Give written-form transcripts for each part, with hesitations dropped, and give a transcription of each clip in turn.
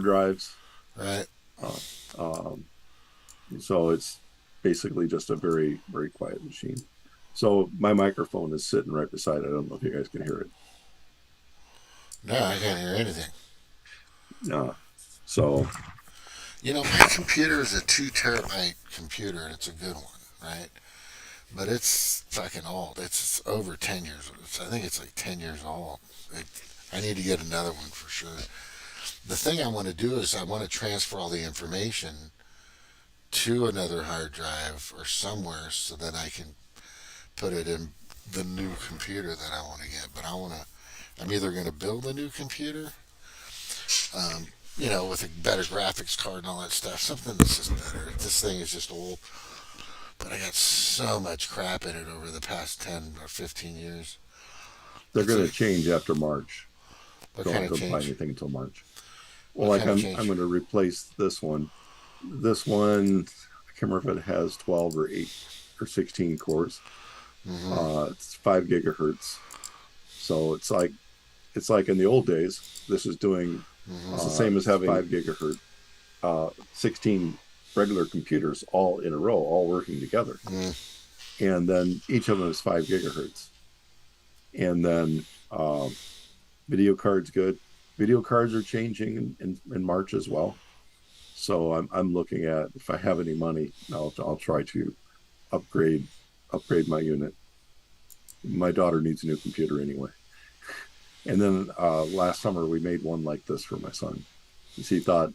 drives. Right. Uh, um, so it's basically just a very, very quiet machine. So my microphone is sitting right beside it. I don't know if you guys can hear it. No, I can't hear anything. Uh, so My computer is a 2 terabyte computer, and it's a good one, right? But it's fucking old. It's over 10 years old. I think it's like 10 years old. It, I need to get another one for sure. The thing I want to do is I want to transfer all the information to another hard drive or somewhere so that I can put it in the new computer that I want to get. But I'm either going to build a new computer, um, with a better graphics card and all that stuff. Something that's just better. This thing is just old, but I got so much crap in it over the past 10 or 15 years. they're It's going a to change after March. What kind of Don't buy change? anything until March. Well, What like kind of I'm change? going to replace this one. This one, I can't remember if it has 12 or 8 or 16 cores. Mm-hmm. It's 5 gigahertz. So it's like in the old days. This is doing it's the Mm-hmm. same as having 5 gigahertz, 16 regular computers all in a row, all working together. Mm. And then each of them is 5 gigahertz. And then video cards good. Video cards are changing in March as well. So I'm looking at if I have any money, I'll try to upgrade upgrade my unit. My daughter needs a new computer anyway. And then last summer we made one like this for my son. He thought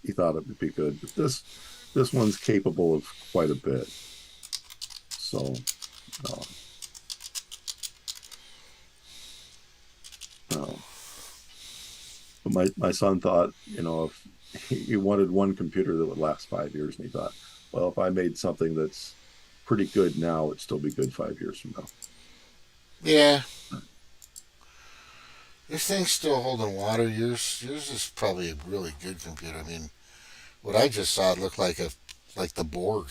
it would be good, but this one's capable of quite a bit. So, uh, uh, but my son thought, if he wanted one computer that would last 5 years, and he thought, well, if I made something that's pretty good now, it'd still be good 5 years from now. Yeah, this thing's still holding water. Yours is probably a really good computer. I mean, what I just saw it looked like the Borg.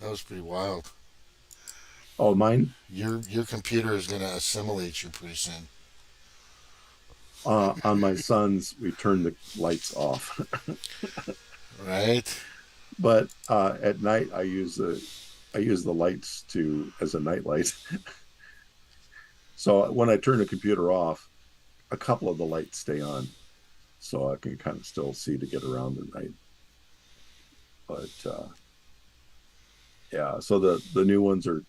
That was pretty wild. Oh, mine, Your computer is gonna assimilate you pretty soon. on my son's, we turned the lights off. Right? But at night, I use the lights to as a night light. So when I turn the computer off, a couple of the lights stay on, so I can kind of still see to get around at night. But yeah, so the new ones are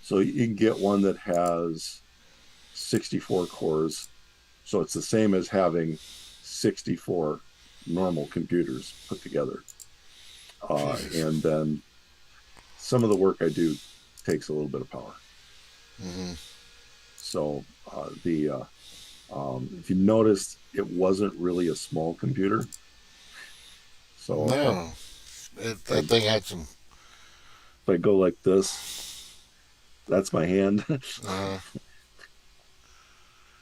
so you can get one that has 64 cores, so it's the same as having 64 normal computers put together. Jesus. And then some of the work I do takes a little bit of power. Mm-hmm. So the if you noticed, it wasn't really a small computer. So No, that thing had some. if I go like this, that's my hand. Uh,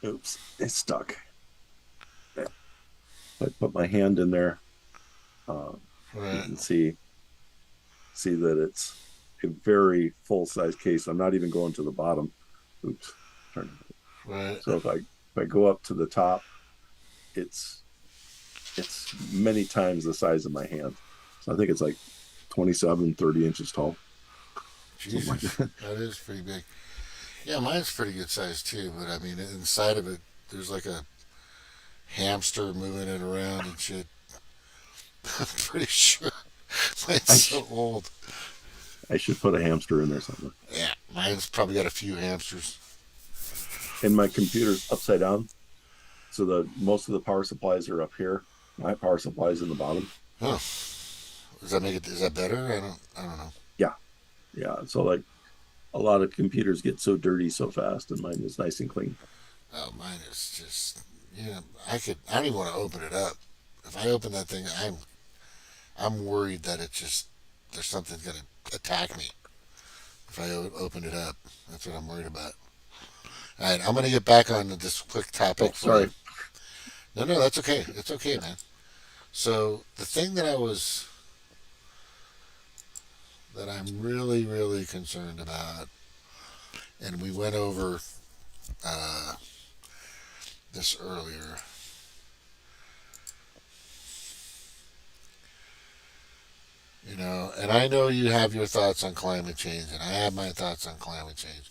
Oops, it's stuck. If I put my hand in there, uh, you right. can see that it's a very full size case. I'm not even going to the bottom. Oops. Right. So if I go up to the top, it's it's many times the size of my hand. So I think it's like 27, 30 inches tall, something like Jesus, that. that is pretty big. Yeah, mine's pretty good size too. But I mean, inside of it, there's like a hamster moving it around and shit. I'm pretty sure mine's I so sh- old. I should put a hamster in there somewhere. Yeah, mine's probably got a few hamsters. And my computer's upside down, so the most of the power supplies are up here. My power supply is in the bottom. Huh. Does that make it? Is that better? I don't know. Yeah, yeah. So like a lot of computers get so dirty so fast, and mine is nice and clean. Oh, mine is just. I could. I don't even want to open it up. If I open that thing, I'm worried that it just there's something gonna attack me if I open it up. That's what I'm worried about. All right, I'm gonna get back on this quick Oh, topic for you. sorry. No, no, that's okay. It's okay, man. So the thing that I'm really, really concerned about, and we went over uh, this earlier. And I know you have your thoughts on climate change, and I have my thoughts on climate change,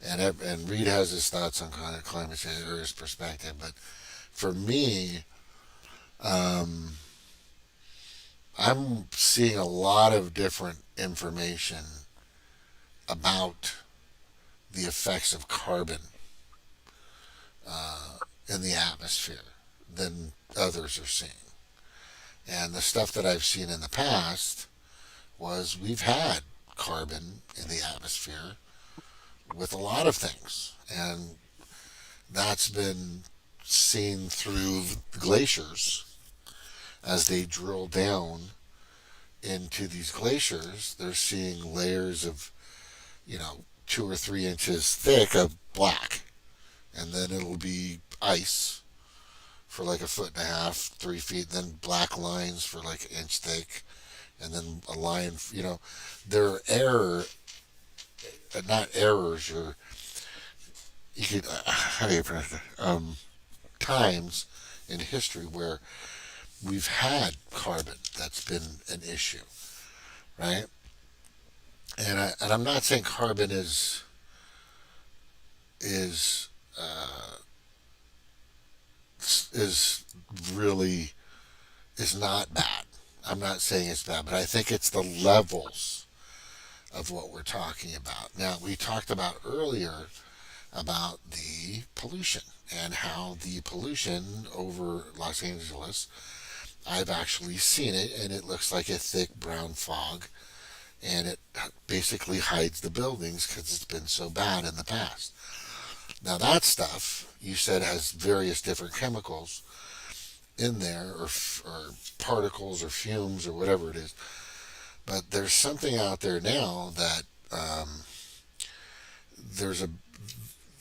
and Reed has his thoughts on climate change or his perspective. But for me, um, I'm seeing a lot of different information about the effects of carbon in the atmosphere than others are seeing. And the stuff that I've seen in the past was we've had carbon in the atmosphere with a lot of things. And that's been seen through glaciers as they drill down into these glaciers. They're seeing layers of, 2 or 3 inches thick of black. And then it'll be ice for like a foot and a half, 3 feet, then black lines for like an inch thick, and then a line. There are not errors, or you could how do you pronounce it? Times in history where we've had carbon that's been an issue, right? And I'm not saying carbon is uh, is really is not bad. I'm not saying it's bad, but I think it's the levels of what we're talking about. Now, we talked about earlier about the pollution and how the pollution over Los Angeles, I've actually seen it, and it looks like a thick brown fog, and it basically hides the buildings because it's been so bad in the past. Now, that stuff you said has various different chemicals in there, or particles or fumes or whatever it is. But there's something out there now that there's a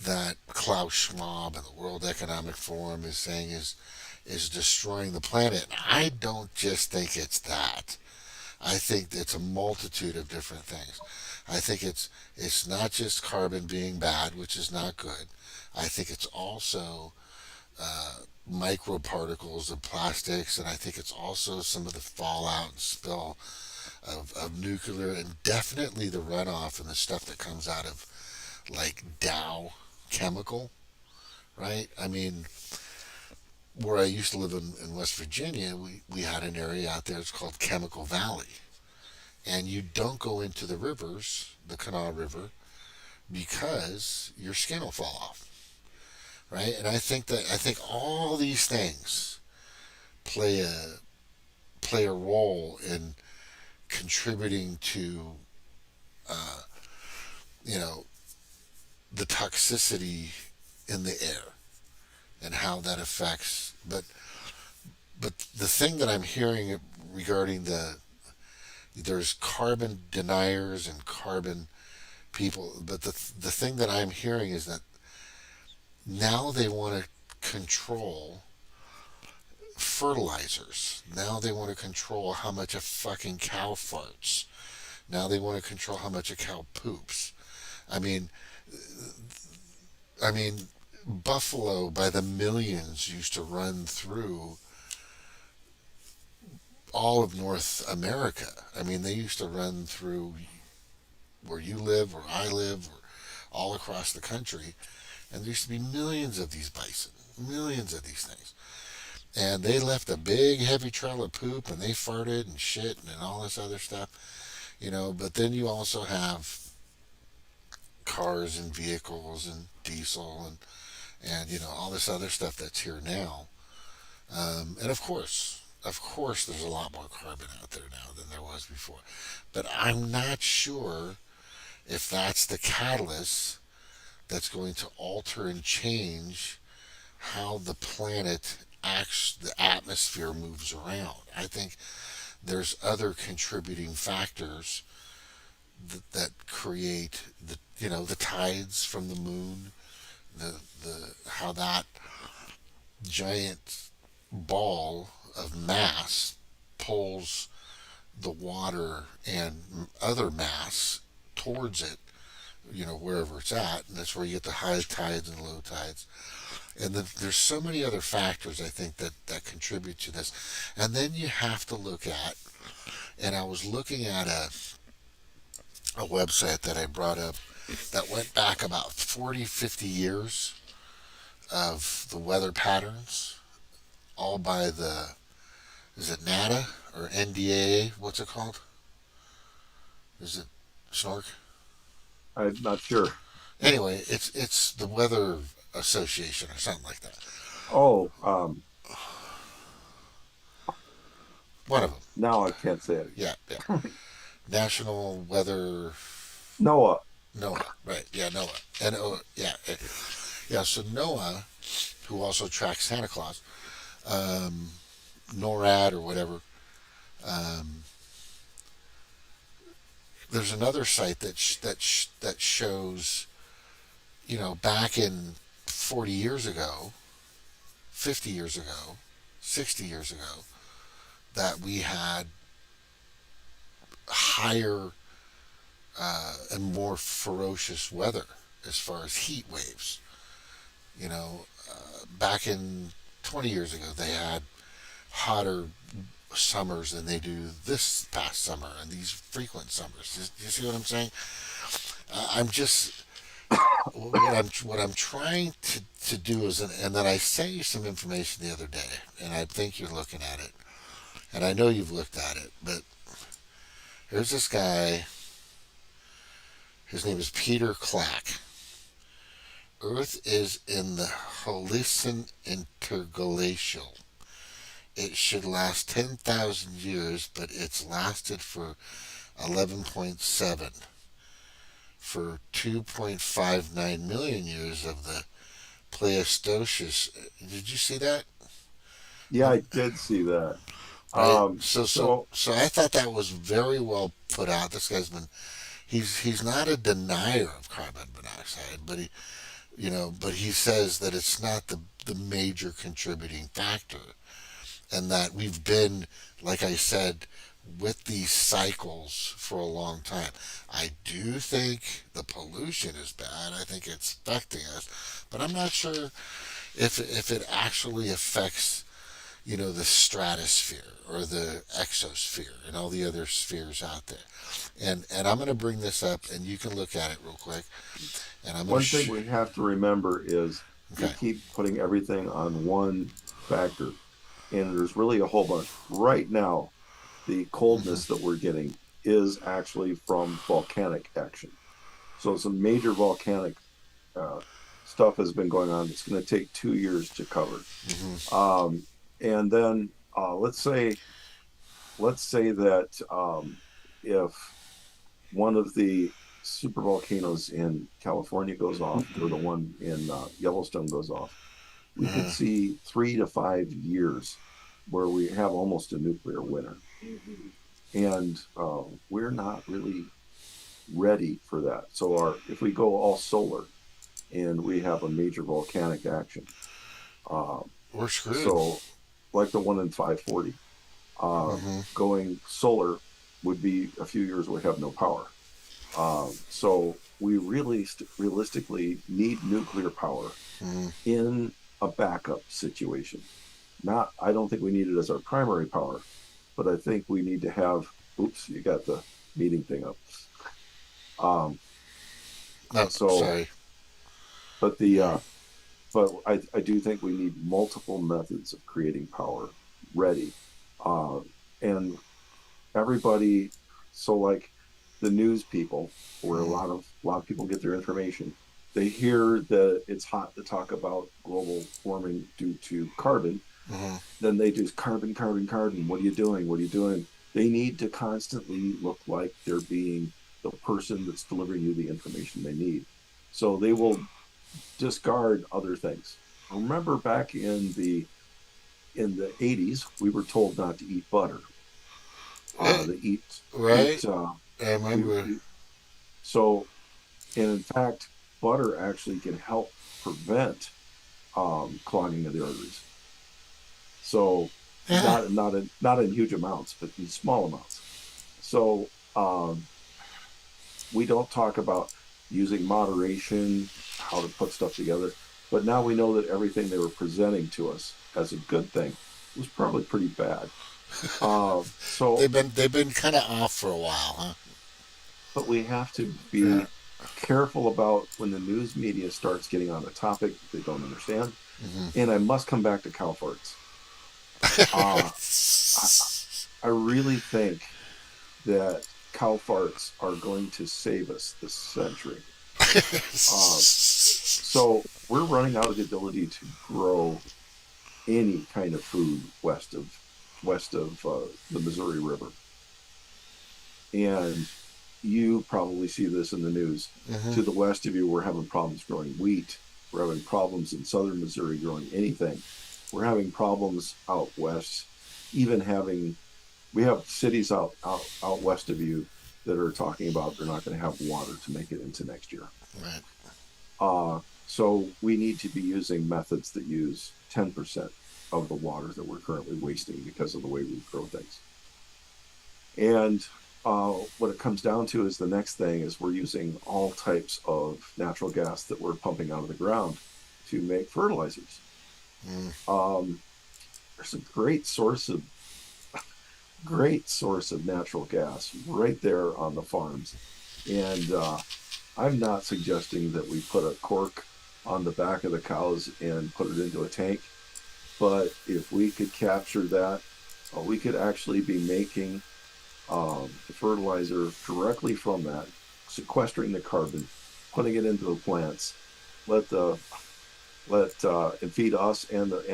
that Klaus Schwab and the World Economic Forum is saying is destroying the planet. I don't just think it's that. I think it's a multitude of different things. I think it's not just carbon being bad, which is not good. I think it's also microparticles of plastics, and I think it's also some of the fallout and spill of nuclear, and definitely the runoff and the stuff that comes out of like Dow chemical, right? I mean, where I used to live in West Virginia, we had an area out there, it's called Chemical Valley. And you don't go into the rivers, the Kanawha River, because your skin will fall off, right? And I think all these things play a role in contributing to uh, you know the toxicity in the air and how that affects. But the thing that I'm hearing regarding there's carbon deniers and carbon people, but the thing that I'm hearing is that now they want to control fertilizers. Now they want to control how much a fucking cow farts. Now they want to control how much a cow poops. I mean, I mean, buffalo by the millions used to run through all of North America. I mean, they used to run through where you live, where I live, or all across the country. And there used to be millions of these bison, millions of these things. And they left a big heavy trail of poop, and they farted and shit and all this other stuff. But then you also have cars and vehicles and diesel and all this other stuff that's here now. And of course, there's a lot more carbon out there now than there was before. But I'm not sure if that's the catalyst that's going to alter and change how the planet acts, the atmosphere moves around. I think there's other contributing factors that create the tides from the moon, the how that giant ball of mass pulls the water and other mass towards it wherever it's at, and that's where you get the high tides and low tides. And then there's so many other factors I think that contribute to this. And then you have to look at, and I was looking at a website that I brought up that went back about 40, 50 years of the weather patterns, all by is it NADA or NDAA? What's it called? Is it Snork? I'm not sure. Anyway, it's the Weather Association or something like that. Oh, One of them. now I can't say it. Yeah, yeah. National Weather. Noah. NOAA, right? Yeah, NOAA. Yeah, yeah. So NOAA, who also tracks Santa Claus, um, NORAD or whatever. Um, there's another site that shows, back in 40 years ago, 50 years ago, 60 years ago, that we had higher and more ferocious weather as far as heat waves. Back in 20 years ago, they had hotter summers than they do this past summer and these frequent summers. You see what I'm saying? I'm just what I'm trying to do is, and then I sent you some information the other day, and I think you're looking at it, and I know you've looked at it, but here's this guy. His name is Peter Clack. Earth is in the Holocene interglacial. It should last 10,000 years, but it's lasted for 11.7. For 2.59 million years of the Pleistocene. Did you see that? Yeah, I did see that. Right. Um, so So I thought that was very well put out. This guy's been he's not a denier of carbon monoxide, but he says that it's not the major contributing factor, and that we've been, like I said, with these cycles for a long time. I do think the pollution is bad. I think it's affecting us, but I'm not sure if it actually affects the stratosphere or the exosphere and all the other spheres out there. And I'm going to bring this up, and you can look at it real quick. And I'm going to one thing we have to remember is we okay. keep putting everything on one factor, and there's really a whole bunch. Right now, the coldness that Mm-hmm. we're getting is actually from volcanic action. So some major volcanic uh, stuff has been going on. It's going to take 2 years to cover. Mm-hmm. And then let's say that if one of the super volcanoes in California goes off, or the one in Yellowstone goes off, we could Mm-hmm. see 3 to 5 years where we have almost a nuclear winter. And we're not really ready for that. So if we go all solar and we have a major volcanic action, uh, We're screwed. so like the one in 540, uh, Mm-hmm. going solar would be a few years we have no power. So we really realistically need nuclear power Mm-hmm. in a backup situation. Not, I don't think we need it as our primary power, but I think we need to have. Oops, you got the meeting thing up. Um, No, so, sorry. but the but I do think we need multiple methods of creating power ready, uh, and everybody. So like the news people, where Mm-hmm. a lot of people get their information, they hear that it's hot to talk about global warming due to carbon. Mm-hmm. Then they just carbon, carbon, carbon. What are you doing? What are you doing? They need to constantly look like they're being the person that's delivering you the information they need. So they will discard other things. Remember back in the 80s, we were told not to eat butter. Eh, To eat right. I remember. we so and in fact, butter actually can help prevent clogging of the arteries. So Yeah. not in huge amounts, but in small amounts. So we don't talk about. using moderation, how to put stuff together. But now we know that everything they were presenting to us as a good thing was probably pretty bad. So, They've been kind of off for a while, huh? but we have to Yeah. be careful about when the news media starts getting on a topic that they don't understand. Hmm. And I must come back to cow farts. Uh, I, I really think that cow farts are going to save us this century. Uh, so we're running out of the ability to grow any kind of food west of the Missouri River, and you probably see this in the news. Hmm. To the west of you, we're having problems growing wheat. We're having problems in southern Missouri growing anything. We're having problems out west, even having we have cities out west of you that are talking about they're not going to have water to make it into next year. Right. So we need to be using methods that use 10% of the water that we're currently wasting because of the way we grow things. And what it comes down to is the next thing is we're using all types of natural gas that we're pumping out of the ground to make fertilizers. Mm. Um, there's a great source of natural gas right there on the farms, and I'm not suggesting that we put a cork on the back of the cows and put it into a tank, but if we could capture that, we could actually be making the fertilizer directly from that, sequestering the carbon, putting it into the plants, let the let and feed us and the